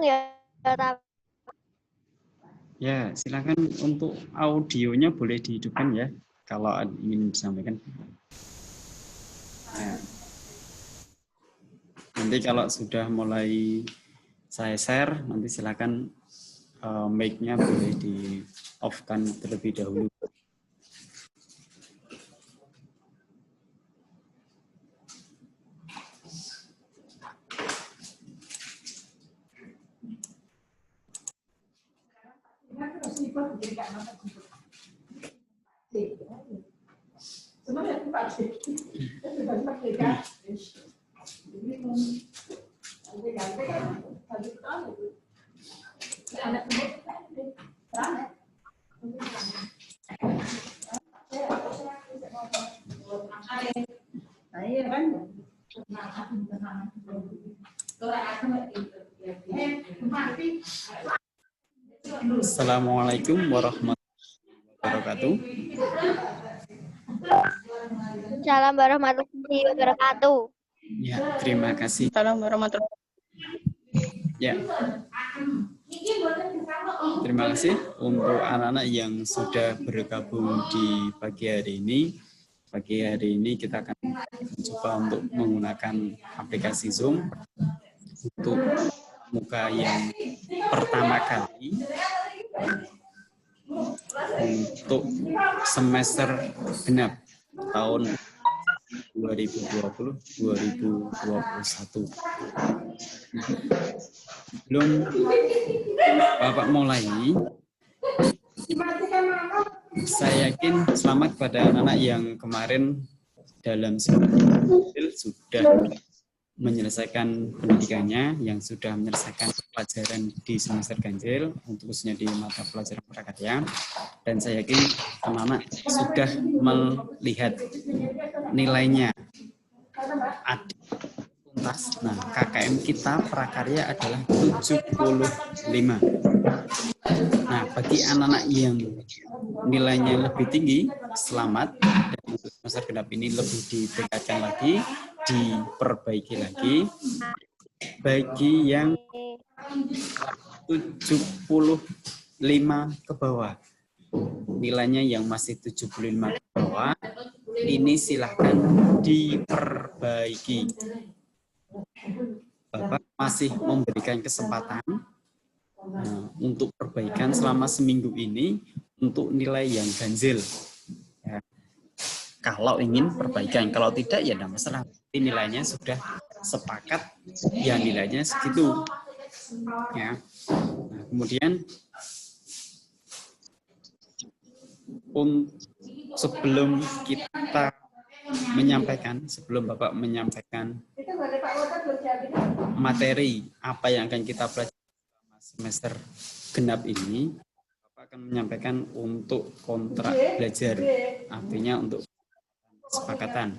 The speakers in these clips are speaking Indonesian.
ya. Ya, silakan untuk audionya boleh dihidupkan ya, kalau ingin disampaikan. Nah, nanti kalau sudah mulai saya share, nanti silakan mic-nya boleh di off-kan terlebih dahulu. Assalamualaikum warahmatullahi wabarakatuh. Salam warahmatullahi wabarakatuh. Ya, terima kasih. Assalamualaikum warahmatullahi wabarakatuh. Ya. Terima kasih untuk anak-anak yang sudah bergabung di pagi hari ini. Pagi hari ini kita akan mencoba untuk menggunakan aplikasi Zoom untuk muka yang pertama kali untuk semester genap tahun 2020-2021. Belum Bapak mulai, saya yakin selamat pada anak-anak yang kemarin dalam sudah menyelesaikan pendidikannya, yang sudah menyelesaikan pelajaran di semester ganjil, untuk khususnya di mata pelajaran prakarya. Dan saya yakin anak-anak sudah melihat nilainya tuntas. Nah, KKM kita prakarya adalah 75. Nah, bagi anak-anak yang nilainya lebih tinggi, selamat. Dan untuk semester genap ini lebih ditingkatkan lagi, diperbaiki lagi. Bagi yang 75 ke bawah, nilainya yang masih 75 ke bawah, ini silahkan diperbaiki. Bapak masih memberikan kesempatan untuk perbaikan selama seminggu ini untuk nilai yang ganjil. Ya. Kalau ingin perbaikan, kalau tidak ya tidak masalah. Nilainya sudah sepakat, ya nilainya segitu. Ya. Nah, kemudian sebelum kita menyampaikan, sebelum Bapak menyampaikan materi apa yang akan kita pelajari semester genap ini, Bapak akan menyampaikan untuk kontrak belajar, artinya untuk kesepakatan.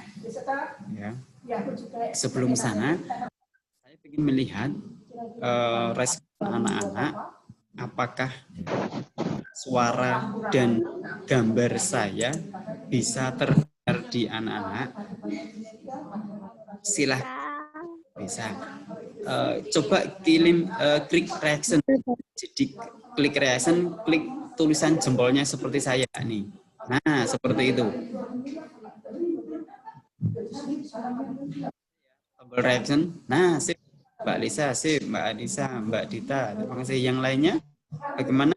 Ya. Sebelum sana, saya ingin melihat respon anak-anak, apakah suara dan gambar saya bisa terdengar di anak-anak. Silahkan bisa. Coba kirim klik reaction. Jadi klik reaction, klik tulisan jempolnya seperti saya nih. Nah, seperti itu. Tombol reaction. Nah, sip. Mbak Lisa, sip. Mbak Adisa, Mbak Dita. Terima kasih. Yang lainnya bagaimana?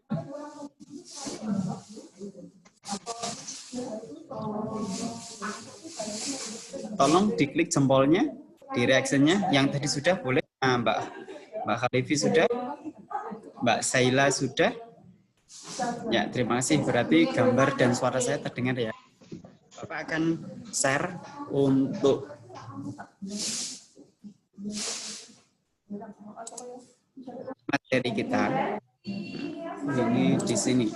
Tolong diklik jempolnya di reactionnya. Yang tadi sudah boleh. Nah, Mbak Khalifi sudah, Mbak Saila sudah. Ya, terima kasih. Berarti gambar dan suara saya terdengar ya. Bapak akan share untuk materi kita. Ini di sini.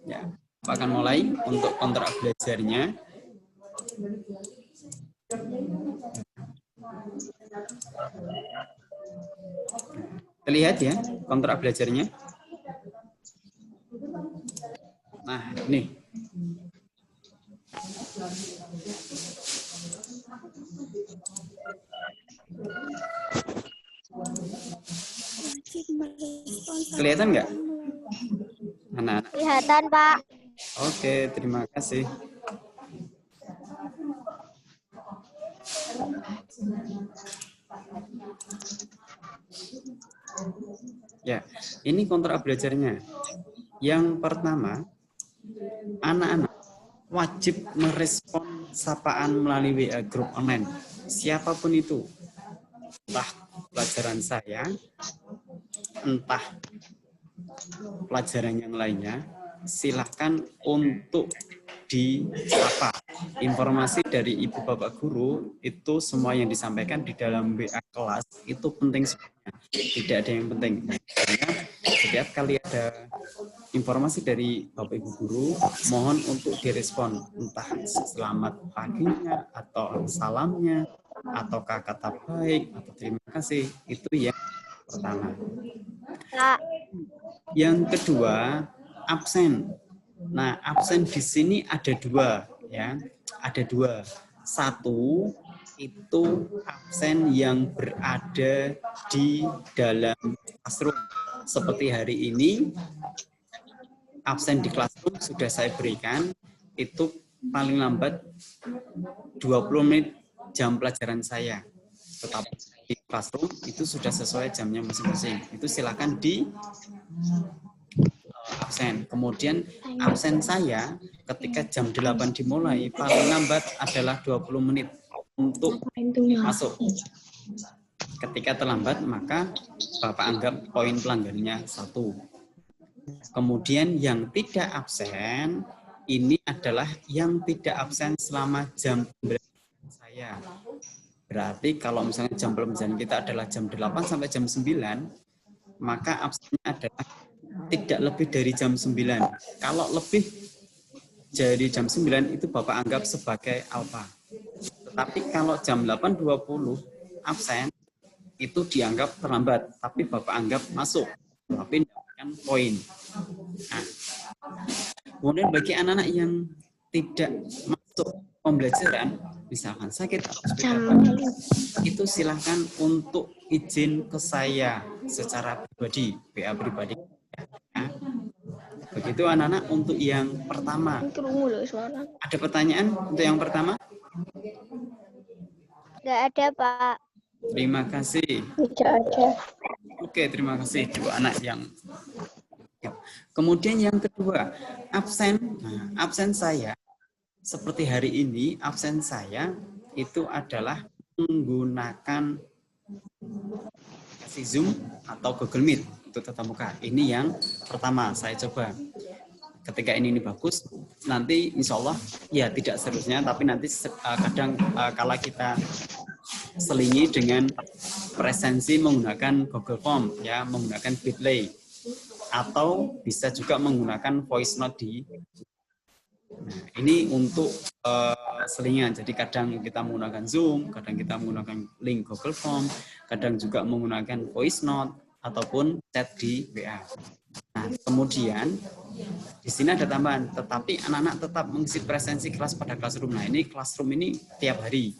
Ya, Bapak akan mulai untuk kontrak belajarnya. Terlihat ya kontrak belajarnya. Nah, ini. Kelihatan nggak? Anak-anak. Kelihatan, Pak. Oke, terima kasih. Ya, ini kontrak belajarnya. Yang pertama, anak-anak wajib merespon sapaan melalui WA grup online. Siapapun itu, entah pelajaran saya, entah pelajaran yang lainnya, silahkan untuk disapa. Informasi dari ibu bapak guru itu semua yang disampaikan di dalam WA kelas itu penting semuanya. Tidak ada yang penting. Makanya setiap kali ada informasi dari bapak ibu guru, mohon untuk direspon, entah selamat paginya atau salamnya ataukah kata baik atau terima kasih. Itu yang pertama. Pak. Yang kedua, absen. Nah, absen di sini ada dua, ya. Ada dua. Satu itu absen yang berada di dalam classroom. Seperti hari ini, absen di classroom sudah saya berikan, itu paling lambat 20 menit jam pelajaran saya. Tetapi di classroom itu sudah sesuai jamnya masing-masing. Itu silakan di absen. Kemudian absen saya ketika jam 8 dimulai paling lambat adalah 20 menit untuk masuk. Ketika terlambat maka Bapak anggap poin pelanggarannya 1. Kemudian yang tidak absen ini adalah yang tidak absen selama jam pembelajaran saya. Berarti kalau misalnya jam pembelajaran kita adalah jam 8 sampai jam 9, maka absennya adalah tidak lebih dari jam 9. Kalau lebih dari jam 9 itu Bapak anggap sebagai alfa. Tetapi kalau jam 8.20 absen itu dianggap terlambat, tapi Bapak anggap masuk, tapi mendapatkan poin. Nah, kemudian bagi anak-anak yang tidak masuk pembelajaran, misalkan sakit atau itu silahkan untuk izin ke saya secara pribadi, WA pribadi. Ya. Begitu anak-anak untuk yang pertama. Ada pertanyaan untuk yang pertama? Nggak ada, Pak. Terima kasih. Tidak ada. Oke, terima kasih dua anak yang. Kemudian yang kedua, absen. Nah, absen saya seperti hari ini, absen saya itu adalah menggunakan Zoom atau Google Meet untuk tatap muka. Ini yang pertama saya coba. Ketika ini bagus, nanti insya Allah ya tidak seterusnya, tapi nanti kadang kala kita selingi dengan presensi menggunakan Google Form, ya menggunakan Bitly, atau bisa juga menggunakan voice note di. Nah, ini untuk selingan. Jadi kadang kita menggunakan Zoom, kadang kita menggunakan link Google Form, kadang juga menggunakan voice note ataupun chat di WA. Nah, kemudian di sini ada tambahan, tetapi anak-anak tetap mengisi presensi kelas pada classroom. Nah, ini classroom ini tiap hari.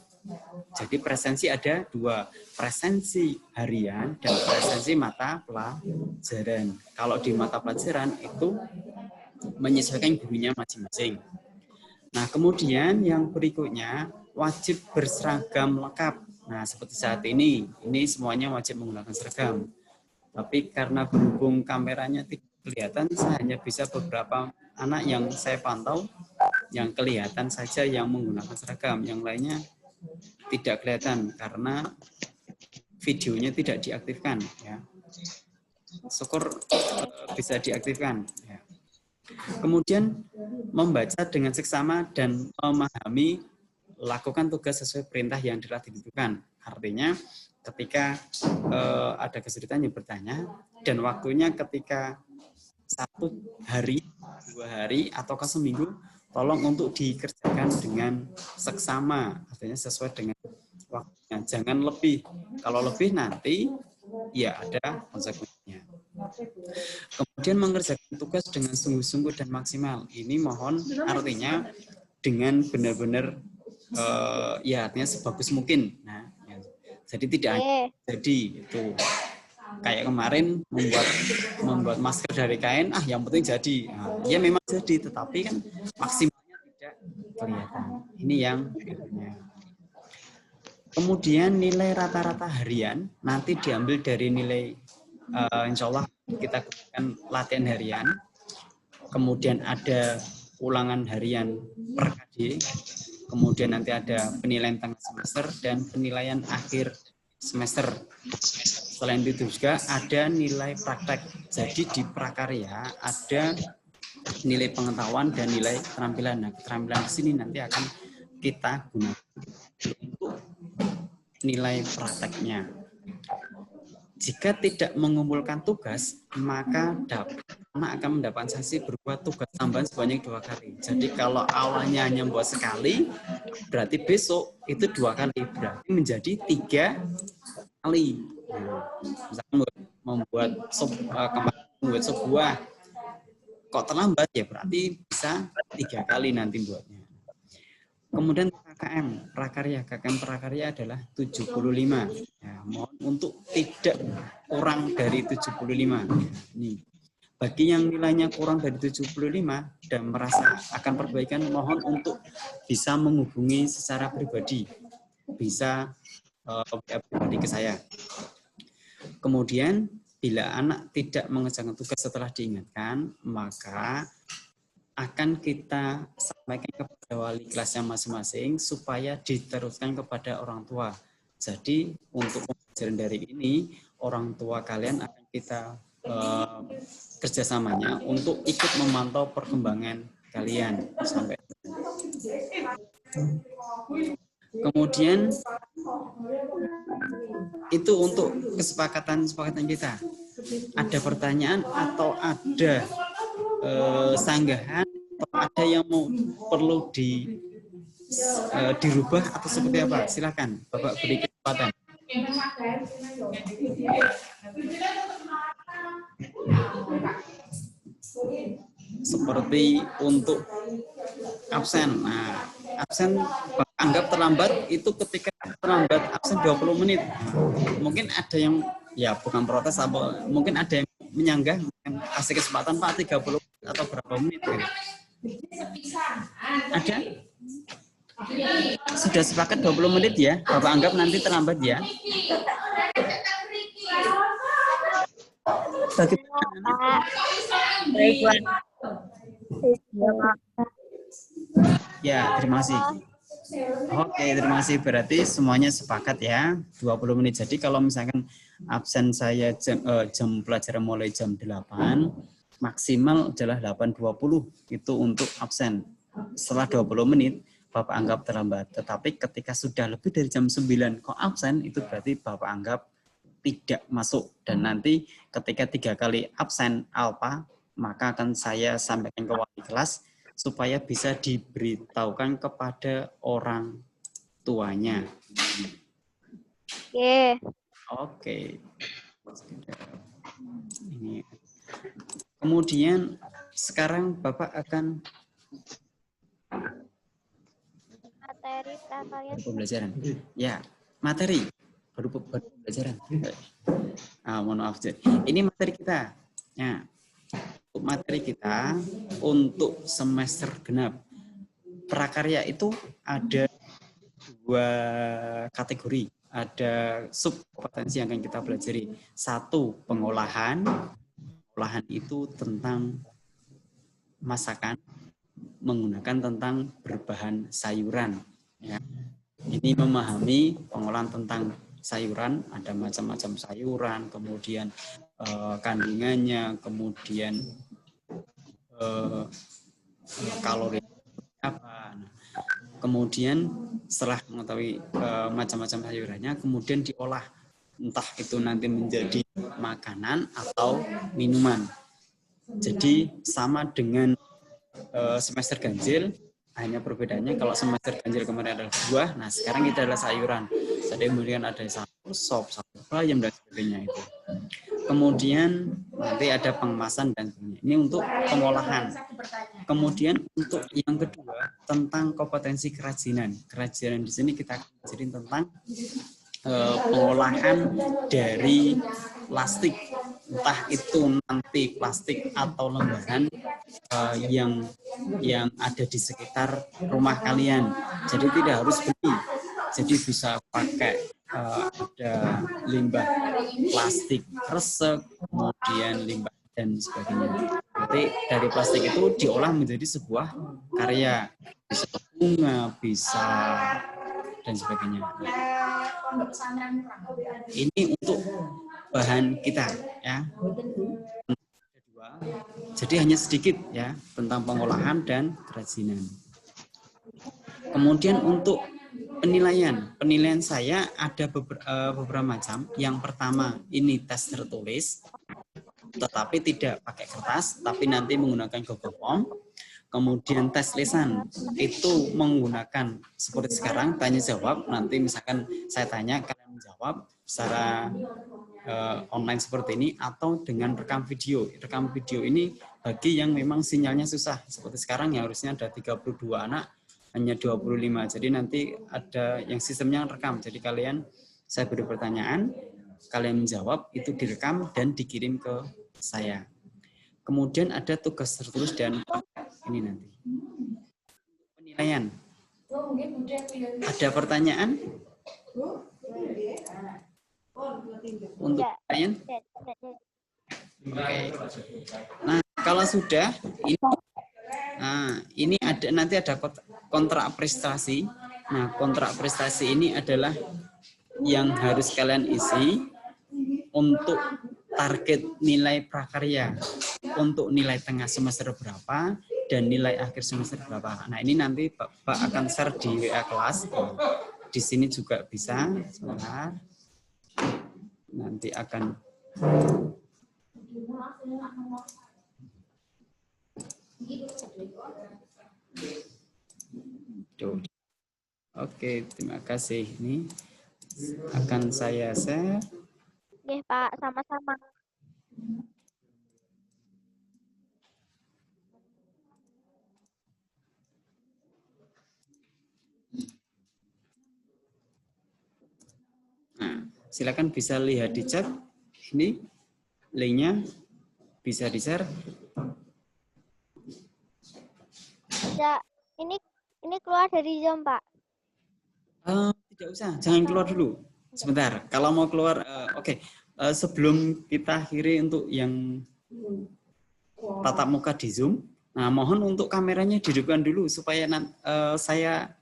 Jadi presensi ada dua, presensi harian dan presensi mata pelajaran. Kalau di mata pelajaran itu menyesuaikan gurunya masing-masing. Nah, kemudian yang berikutnya wajib berseragam lengkap. Nah, seperti saat ini semuanya wajib menggunakan seragam. Tapi karena berhubung kameranya tidak kelihatan, saya hanya bisa beberapa anak yang saya pantau yang kelihatan saja yang menggunakan seragam, yang lainnya tidak kelihatan karena videonya tidak diaktifkan. Ya. Syukur bisa diaktifkan. Ya. Kemudian membaca dengan seksama dan memahami, lakukan tugas sesuai perintah yang telah ditentukan. Artinya ketika ada kesulitan yang bertanya dan waktunya ketika 1 hari, 2 hari, ataukah seminggu, tolong untuk dikerjakan dengan seksama, artinya sesuai dengan waktunya. Jangan lebih. Kalau lebih nanti ya ada konsekuensinya. Kemudian mengerjakan tugas dengan sungguh-sungguh dan maksimal. Ini mohon artinya dengan benar-benar ya artinya sebagus mungkin. Nah, ya. Jadi tidak jadi itu. kayak kemarin membuat masker dari kain, yang penting jadi. Nah, ya memang jadi, tetapi kan maksimalnya tidak kelihatan. Ini yang berikutnya. Kemudian nilai rata-rata harian nanti diambil dari nilai, insya Allah kita gunakan latihan harian. Kemudian ada ulangan harian per KD. Kemudian nanti ada penilaian tengah semester dan penilaian akhir semester. Selain itu juga ada nilai praktek. Jadi di prakarya ada nilai pengetahuan dan nilai keterampilan. Nah, keterampilan di sini nanti akan kita gunakan untuk nilai prakteknya. Jika tidak mengumpulkan tugas, maka anak akan mendapatkan sanksi berupa tugas tambahan sebanyak 2 kali. Jadi kalau awalnya hanya membuat sekali, berarti besok itu 2 kali, berarti menjadi 3 kali. Misalnya membuat sebuah kok terlambat, ya berarti bisa 3 kali nanti buatnya. Kemudian KKM prakarya adalah 75. Ya, mohon untuk tidak kurang dari 75. Nih, bagi yang nilainya kurang dari 75 dan merasa akan perbaikan, mohon untuk bisa menghubungi secara pribadi, bisa pribadi ke saya. Kemudian bila anak tidak mengerjakan tugas setelah diingatkan, maka akan kita sampaikan kepada wali kelasnya masing-masing supaya diteruskan kepada orang tua. Jadi untuk pembelajaran dari ini, orang tua kalian akan kita kerjasamanya untuk ikut memantau perkembangan kalian sampai. Kemudian itu untuk kesepakatan kita. Ada pertanyaan atau ada sanggahan, atau ada yang perlu dirubah atau seperti apa? Silakan Bapak beri kesempatan. Seperti untuk absen. Nah, absen anggap terlambat itu ketika terlambat absen 20 menit. Mungkin ada yang bukan protes, mungkin ada yang menyanggah, kasih kesempatan Pak 30 atau berapa menit. Ada? Sudah sepakat 20 menit ya? Bapak anggap nanti terlambat ya? Bagaimana? Ya, terima kasih. Oke, terima kasih. Berarti semuanya sepakat ya, 20 menit. Jadi kalau misalkan absen saya jam pelajaran mulai jam 8, maksimal adalah 8.20 itu untuk absen. Setelah 20 menit, Bapak anggap terlambat. Tetapi ketika sudah lebih dari jam 9 kok absen, itu berarti Bapak anggap tidak masuk. Dan nanti ketika 3 kali absen alfa, maka akan saya sampaikan ke wali kelas supaya bisa diberitahukan kepada orang tuanya. Oke. Ini. Kemudian sekarang Bapak akan materi prakarya pembelajaran. Ya, materi baru pembelajaran. Mohon maaf. Ini materi kita. Ya. Materi kita untuk semester genap. Prakarya itu ada 2 kategori. Ada subkompetensi yang akan kita pelajari. 1, pengolahan. Pengolahan itu tentang masakan menggunakan tentang berbahan sayuran. Ya. Ini memahami pengolahan tentang sayuran, ada macam-macam sayuran, kemudian kandungannya, kemudian kalori apa. Nah, kemudian setelah mengetahui macam-macam sayurannya, kemudian diolah, entah itu nanti menjadi makanan atau minuman. Jadi sama dengan semester ganjil, hanya perbedaannya kalau semester ganjil kemarin adalah buah, nah sekarang kita adalah sayuran. Jadi kemudian ada sayur sop, sayur bayam dan sebagainya itu. Kemudian nanti ada pengemasan dan sebagainya. Ini untuk pengolahan. Kemudian untuk yang kedua tentang kompetensi kerajinan. Kerajinan di sini kita akan belajar tentang pengolahan dari plastik, entah itu nanti plastik atau lembaran yang ada di sekitar rumah kalian. Jadi tidak harus beli. Jadi bisa pakai ada limbah plastik resek, kemudian limbah dan sebagainya. Jadi dari plastik itu diolah menjadi sebuah karya, bisa bunga, bisa dan sebagainya. Ini untuk bahan kita ya. Jadi hanya sedikit ya tentang pengolahan dan kerajinan. Kemudian untuk penilaian saya ada beberapa macam. Yang pertama ini tes tertulis, tetapi tidak pakai kertas, tapi nanti menggunakan Google Form. Kemudian tes lisan itu menggunakan seperti sekarang tanya jawab. Nanti misalkan saya tanya kalian menjawab secara online seperti ini atau dengan rekam video. Rekam video ini bagi yang memang sinyalnya susah. Seperti sekarang yang harusnya ada 32 anak hanya 25. Jadi nanti ada yang sistemnya rekam. Jadi saya beri pertanyaan, kalian menjawab, itu direkam dan dikirim ke saya. Kemudian ada tugas tertulis dan ini nanti. Penilaian. Ada pertanyaan? Untuk penilaian? Oke. Nah, kalau sudah, ini nanti ada kontrak prestasi. Nah, kontrak prestasi ini adalah yang harus kalian isi untuk target nilai prakarya, untuk nilai tengah semester berapa dan nilai akhir semester berapa. Nah, ini nanti Bapak akan share di WA kelas. Di sini juga bisa. Sebentar. Nanti akan Oke, terima kasih. Ini akan saya share. Oke, Pak, sama-sama. Nah, silakan bisa lihat di chat. Ini linknya bisa di-share. Ya, ini keluar dari Zoom, Pak. Tidak usah, jangan keluar dulu. Sebentar, kalau mau keluar, oke. Sebelum kita akhiri untuk yang tatap muka di Zoom, nah mohon untuk kameranya dihidupkan dulu supaya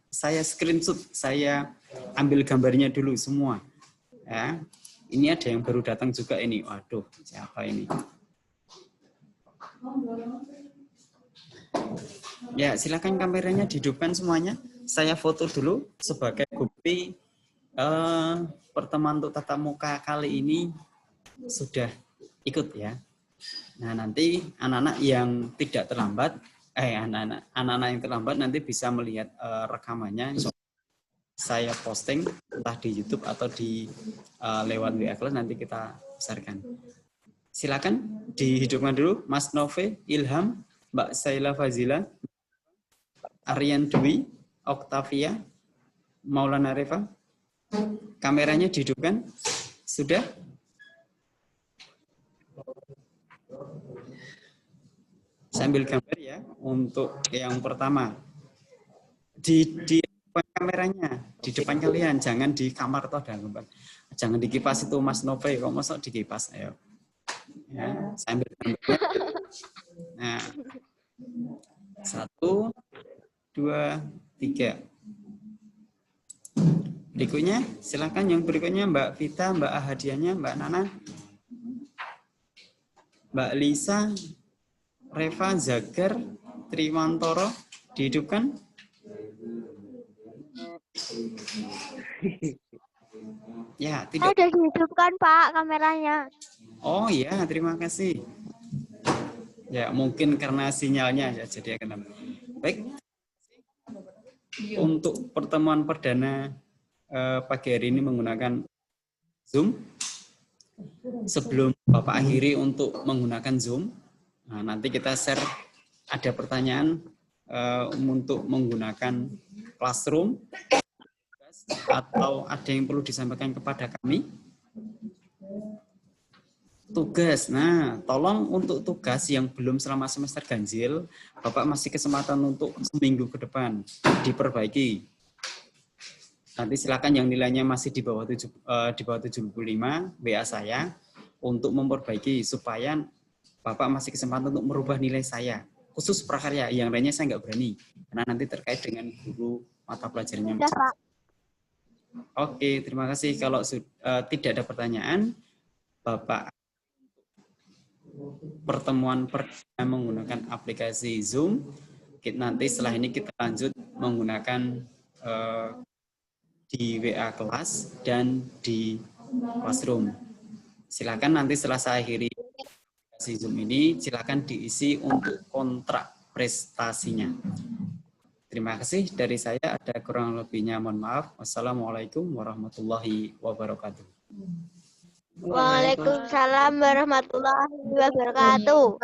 saya screenshot, saya ambil gambarnya dulu semua. Ya, ini ada yang baru datang juga ini. Waduh, siapa ini? Ya, silakan kameranya dihidupkan semuanya. Saya foto dulu sebagai bukti pertemuan untuk tatap muka kali ini sudah ikut ya. Nah, nanti anak-anak yang tidak terlambat, anak-anak yang terlambat nanti bisa melihat rekamannya. Saya posting entah di YouTube atau di lewat WA kelas, nanti kita besarkan. Silakan dihidupkan dulu, Mas Nove, Ilham, Mbak Saila Fazila, Aryan Dwi, Octavia, Maulana Reva. Kameranya dihidupkan. Sudah? Sambil gambar ya untuk yang pertama. Di depan kameranya, di depan kalian, jangan di kamar toh dan gambar. Jangan di kipas itu Mas Nove, kok masuk di kipas, ayo. Ya, sambil gambar. Nah. 1, 2, 3. Berikutnya, silakan yang berikutnya Mbak Vita, Mbak Ahadianya, Mbak Nana, Mbak Lisa, Reva, Zagar, Triwantoro, dihidupkan. Ya, tidak. Sudah dihidupkan, Pak, kameranya. Oh iya, terima kasih. Ya, mungkin karena sinyalnya ya, jadi akan. Baik. Untuk pertemuan perdana pagi hari ini menggunakan Zoom. Sebelum Bapak akhiri untuk menggunakan Zoom, nah, nanti kita share ada pertanyaan untuk menggunakan Classroom atau ada yang perlu disampaikan kepada kami. Tugas. Nah, tolong untuk tugas yang belum selama semester ganjil, Bapak masih kesempatan untuk seminggu ke depan diperbaiki. Nanti silakan yang nilainya masih di bawah 75 WA saya untuk memperbaiki supaya Bapak masih kesempatan untuk merubah nilai saya. Khusus prakarya, yang lainnya saya nggak berani. Karena nanti terkait dengan guru mata pelajarannya. Sudah, Pak. Oke, terima kasih. Kalau tidak ada pertanyaan, Bapak pertemuan perdana menggunakan aplikasi Zoom. Nanti setelah ini kita lanjut menggunakan di WA kelas dan di classroom. Silakan nanti setelah saya akhiri aplikasi Zoom ini, silakan diisi untuk kontrak prestasinya. Terima kasih dari saya. Ada kurang lebihnya mohon maaf. Wassalamualaikum warahmatullahi wabarakatuh. Waalaikumsalam warahmatullahi wabarakatuh.